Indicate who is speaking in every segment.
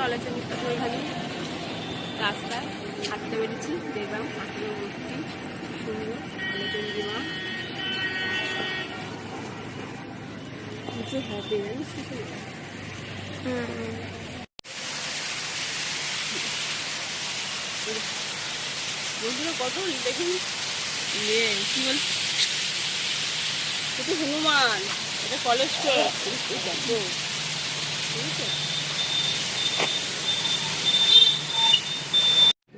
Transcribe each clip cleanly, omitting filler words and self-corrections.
Speaker 1: অলেকশন ওইখানে রাস্তায় হাঁটতে পেরেছি, দেখলাম হাঁটতে বসছি সুন্দর অলেকশন দিমা কিছু হবে জানিস কিছু। বন্ধুরা কত দেখুন ইয়ে কি বল কত হনুমান, এটা কোলেস্ট্রল দেখো।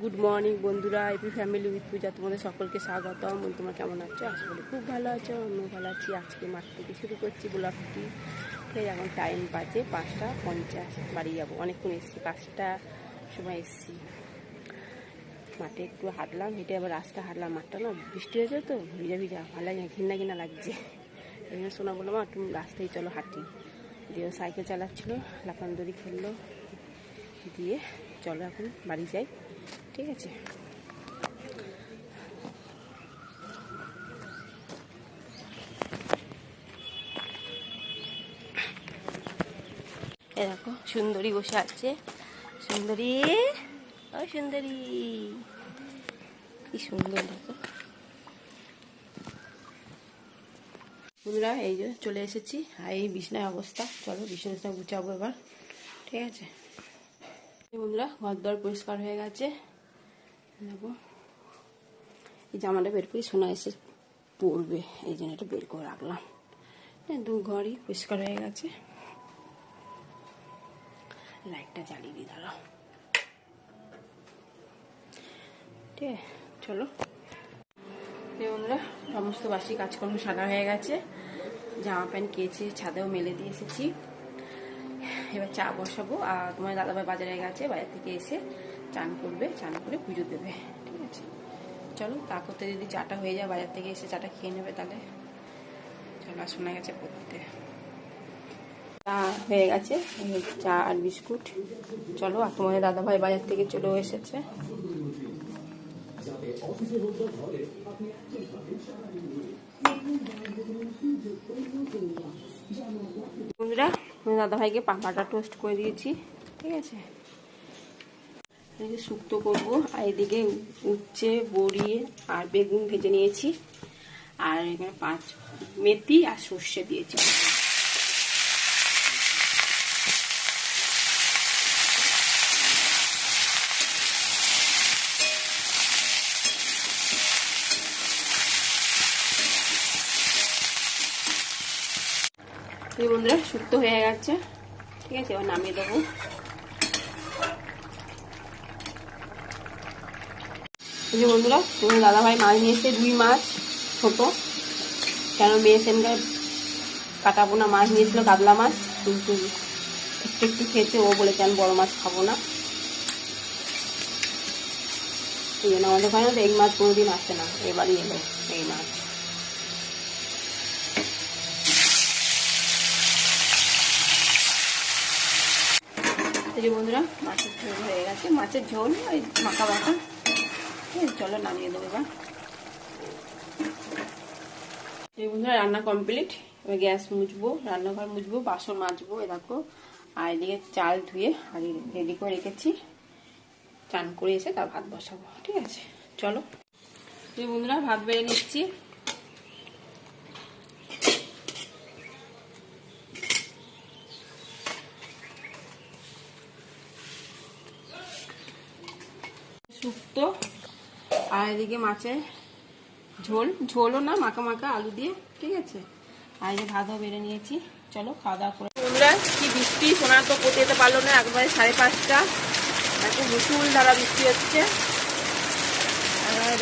Speaker 1: গুড মর্নিং বন্ধুরা, এপি ফ্যামিলি উইথ পূজা তোমাদের সকলকে স্বাগতম। তোমরা কেমন আছো? আশা করি খুব ভালো আছো, আমিও ভালো আছি। আজকে মাঠ থেকে শুরু করছি ব্লগটি। ঠিক এখন টাইম বাজে 5:50, বাড়ি যাবো। অনেকক্ষণ এসেছি, 5টা সময় এসেছি। মাঠে একটু হাঁটলাম, হেঁটে আবার রাস্তা হাঁটলাম। মাঠটা না বৃষ্টি হয়েছে তো ভিজা ভিজা, ভালো লাগে, ঘিন্না ঘিন্না লাগছে। এই জন্য শোনা বললাম একটু রাস্তায় চলো হাঁটি। দিয়ে সাইকেল চালাচ্ছিলো, লাফান দড়ি খেললো, দিয়ে চলো এখন বাড়ি যাই। ঠিক আছে, এ দেখো সুন্দরী বসে আছে। সুন্দরী, ও সুন্দরী, কি সুন্দর দেখো বন্ধুরা। এই যে চলে এসেছি, আর এই বিছনায় অবস্থা। চলো বিছানা গুছাবো এবার। ঠিক আছে বন্ধুরা, ঘর দর পরিষ্কার হয়ে গেছে। দেখো এই জামাটা বের করে সোনা এসে পড়বে, এই জন্য এটা বের করে রাখলাম। দু ঘরই পরিষ্কার হয়ে গেছে। লাইটটা জ্বালিয়ে দিই, দাঁড়াও। ঠিক আছে চলো বন্ধুরা, সমস্ত বাসি কাজকর্ম সাদা হয়ে গেছে। জামা প্যান্ট কেচে ছাদেও মেলে দিয়ে এসেছি। এবার চা বসাবো। আর তোমার দাদাভাই বাজারে গেছে, বাজার থেকে এসে চান করবে, চান করে পুজো দেবে। ঠিক আছে চলো, তা করতে যদি চাটা হয়ে যায়, বাজার থেকে এসে চাটা খেয়ে নেবে তাহলে। চলো, আর শোনা গেছে পড়তে। চা হয়ে গেছে, চা আর বিস্কুট। চলো, আর তোমাদের দাদাভাই বাজার থেকে চলেও এসেছে। বন্ধুরা, দাদাভাইকে পাঁপড়টা টোস্ট করে দিয়েছি। ঠিক আছে, শুক্তো করবো। আর এদিকে উচ্ছে, বড়ি আর বেগুন ভেজে নিয়েছি। আর এখানে মেথি আর সর্ষে দিয়েছি। এই বন্ধুরা, শুক্তো হয়ে গেছে। ঠিক আছে, এবার নামিয়ে দেবো। এই যে বন্ধুরা, তুমি দাদাভাই মাছ নিয়ে এসে, রুই মাছ ছোট, কেন মেয়ে সেনকার কাটাবো না, মাছ নিয়েছিল কাতলা মাছ, কিন্তু একটু একটু খেয়েছে। ও বলেছে আমি বড় মাছ খাবো না। এই জন্য আমাদের ওখানে তো এই মাছ কোনোদিন আসে না, এবারই এলো এই মাছ। এই যে বন্ধুরা, মাছের ঝোল হয়ে গেছে। মাছের ঝোল ওই মাখা মাখা। চলো নামিয়ে দেবো এবার। এই বন্ধুরা, রান্না কমপ্লিট। এবার গ্যাস মুছবো, রান্নাঘর মুছবো, বাসন মাজবো। এ দেখো, আর এদিকে চাল ধুয়ে আর রেডি করে রেখেছি। চান করে এসে তার ভাত বসাবো। ঠিক আছে চলো। এই বন্ধুরা, ভাত বেড়ে নিচ্ছি। শুক্তো আর এদিকে মাছের ঝোল, ঝোলও না মাখা মাখা আলু দিয়ে। ঠিক আছে, আর এই যে ভাতও বেড়ে নিয়েছি। চলো খাওয়া দাওয়া করে। বন্ধুরা, কি বৃষ্টি, সোনা তো পড়তে যেতে পারলো না। একবারে 5:30, এখন মুসুল ধারা বৃষ্টি হচ্ছে।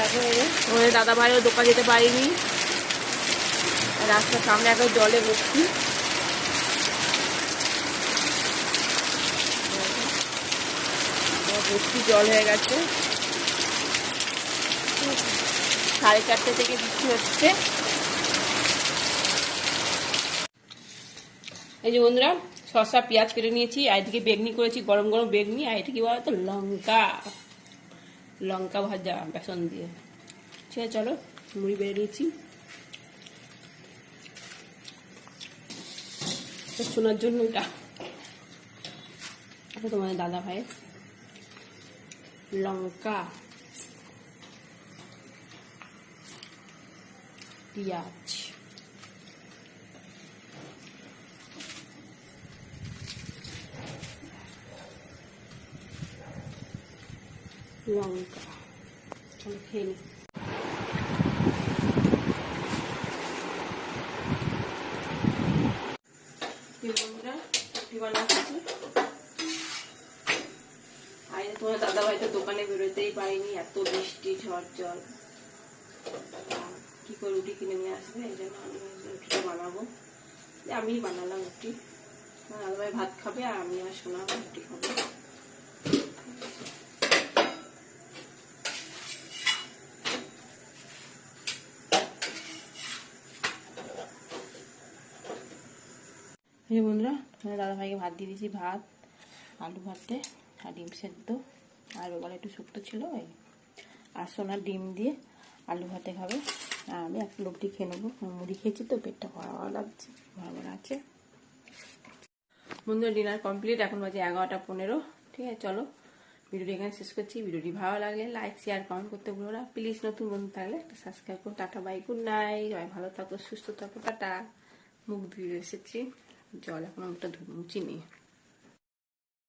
Speaker 1: দেখো ওদের দাদা ভাইও দোকান যেতে পারিনি, রাস্তার সামনে এখন জলে ভর্তি। ভর্তি জল হয়ে গেছে। 4:30 থেকে বৃষ্টি হচ্ছে। এই যে বন্ধুরা, শসা পেঁয়াজ কেটে নিয়েছি। আর এদিকে বেগনি করেছি, গরম গরম বেগনি। আর এটা কি বলতো, লঙ্কা ভাজা বেসন দিয়ে। ঠিক আছে চলো, মুড়ি বেড়ে নিয়েছি। শোনার জন্য এটা এটা তোমাদের দাদা ভাইয়ের লঙ্কা, পেঁয়াজ, লঙ্কা। চলো খেয়ে নিই। বন্ধুরা রুটি বানাচ্ছি। আর তোমার দাদা ভাই তো দোকানে বেরোতেই পারিনি, এত বৃষ্টি ঝড় জল, কি করে রুটি কিনে নিয়ে আসবে, এই জন্য আমি রুটিটা বানাবো। আমি বানালাম রুটি, দাদা ভাই ভাত খাবে আর আমি আর সোনা রুটি খাবো। বন্ধুরা দাদা ভাইকে ভাত দিয়ে দিয়েছি, ভাত, আলু ভাতে আর ডিম সেদ্ধ, আর ওগুলো একটু শুক্তো ছিল, আর সোনার ডিম দিয়ে আলু ভাতে খাবে, আর আমি এক রুটি খেয়ে নেবো। মুড়ি খেয়েছি তো পেটটা ভরা ভরা লাগছে, ভরা ভরা আছে। বন্ধুরা ডিনার কমপ্লিট, এখন বাজে 11:15। ঠিক আছে, চলো ভিডিওটি এখানে শেষ করছি। ভিডিওটি ভালো লাগলে লাইক শেয়ার কমেন্ট করতে ভুলো না প্লিজ। নতুন বন্ধু থাকলে একটা সাবস্ক্রাইব করো। টাটা বাই, গুড নাইট, সবাই ভালো থাকো সুস্থ থাকো, টাটা। মুখ ধুয়ে এসেছি, জল এখন মুখটা মুছি নিয়ে।